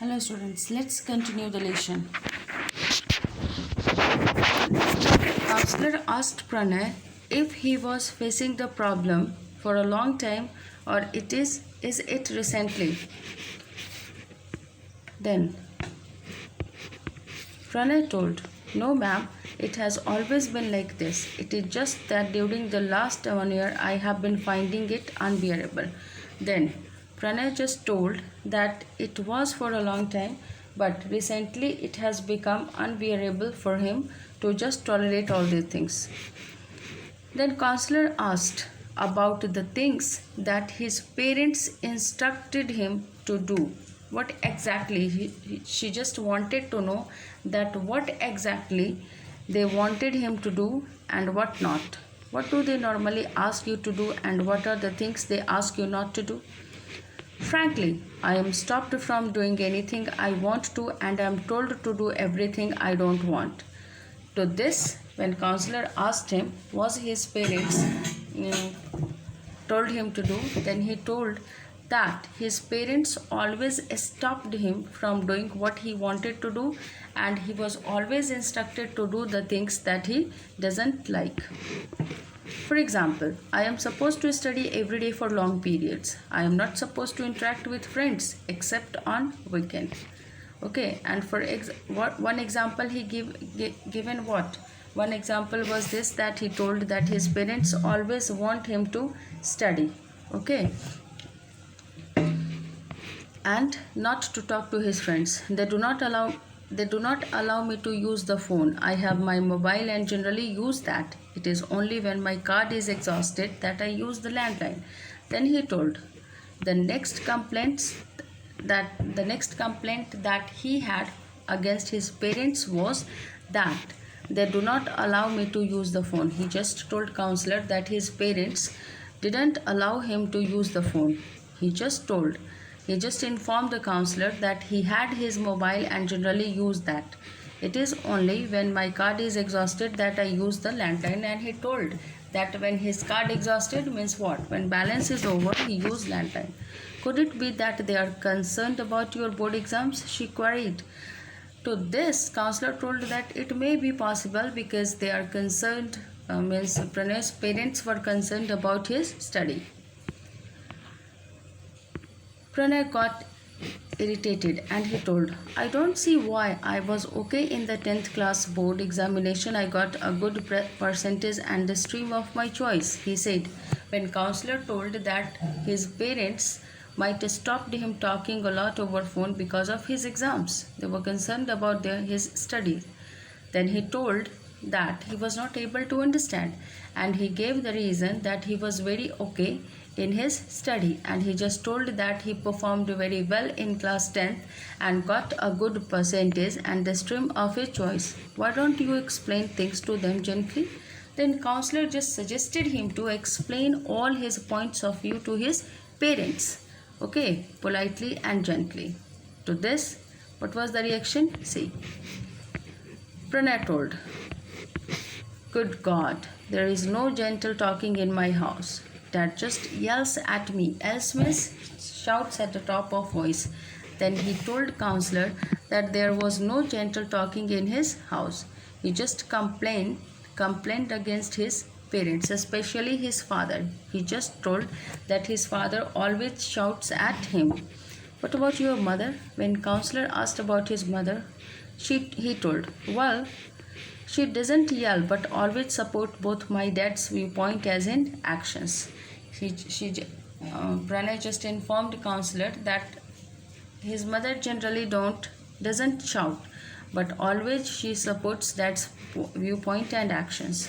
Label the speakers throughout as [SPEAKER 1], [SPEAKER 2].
[SPEAKER 1] Hello students, let's continue the lesson. Counselor asked Pranay if he was facing the problem for a long time or is it recently. Then Pranay told, "No ma'am, it has always been like this. It is just that during the last 1 year I have been finding it unbearable." Then Pranay just told that it was for a long time, but recently it has become unbearable for him to just tolerate all these things. Then counselor asked about the things that his parents instructed him to do. What exactly? She just wanted to know that what exactly they wanted him to do and what not. What do they normally ask you to do and what are the things they ask you not to do? Frankly, I am stopped from doing anything I want to and I am told to do everything I don't want. To this, when counselor asked him was his parents told him to do, then he told that his parents always stopped him from doing what he wanted to do and he was always instructed to do the things that he doesn't like. For example, I am supposed to study every day for long periods. I am not supposed to interact with friends except on weekend. Okay, and for one example he given what? One example was this, that he told that his parents always want him to study. Okay, and not to talk to his friends. They do not allow me to use the phone. I have my mobile and generally use that. It is only when my card is exhausted that I use the landline. Then he told the next complaint that he had against his parents was that they do not allow me to use the phone. He just told counselor that his parents didn't allow him to use the phone. He just informed the counselor that he had his mobile and generally used that. It is only when my card is exhausted that I use the landline, and he told that when his card exhausted means what? When balance is over, he used landline. Could it be that they are concerned about your board exams? She queried. To this, counselor told that it may be possible because they are concerned, means Pranay's parents were concerned about his study. Pranay got irritated and he told, I don't see why. I was okay in the 10th class board examination. I got a good percentage and the stream of my choice, he said, when counselor told that his parents might have stopped him talking a lot over phone because of his exams. They were concerned about his studies. Then he told that he was not able to understand and he gave the reason that he was very okay in his study, and he just told that he performed very well in class 10th and got a good percentage and the stream of his choice. Why don't you explain things to them gently? Then counselor just suggested him to explain all his points of view to his parents, okay, politely and gently. To this, what was the reaction? See, Pranay told, good God, there is no gentle talking in my house. Dad just yells at me. Else means shouts at the top of voice. Then he told counselor that there was no gentle talking in his house. He just complained against his parents, especially his father. He just told that his father always shouts at him. What about your mother? When counselor asked about his mother, he told, well, she doesn't yell but always support both my dad's viewpoint as in actions. Pranay just informed counselor that his mother generally doesn't shout, but always she supports dad's viewpoint and actions.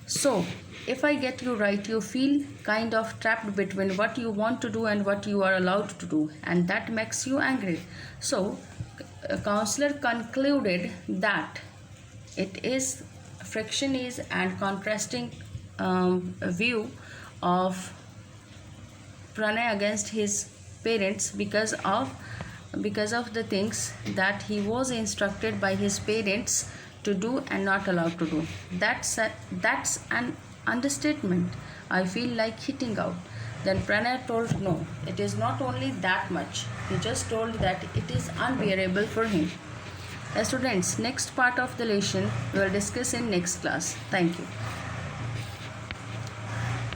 [SPEAKER 1] So, if I get you right, you feel kind of trapped between what you want to do and what you are allowed to do, and that makes you angry. So, a counselor concluded that it is friction is and contrasting view of Pranay against his parents because of the things that he was instructed by his parents to do and not allowed to do. That's an understatement. I feel like hitting out. Then Pranay told no, it is not only that much. He just told that it is unbearable for him. Students, next part of the lesson we will discuss in next class. Thank you.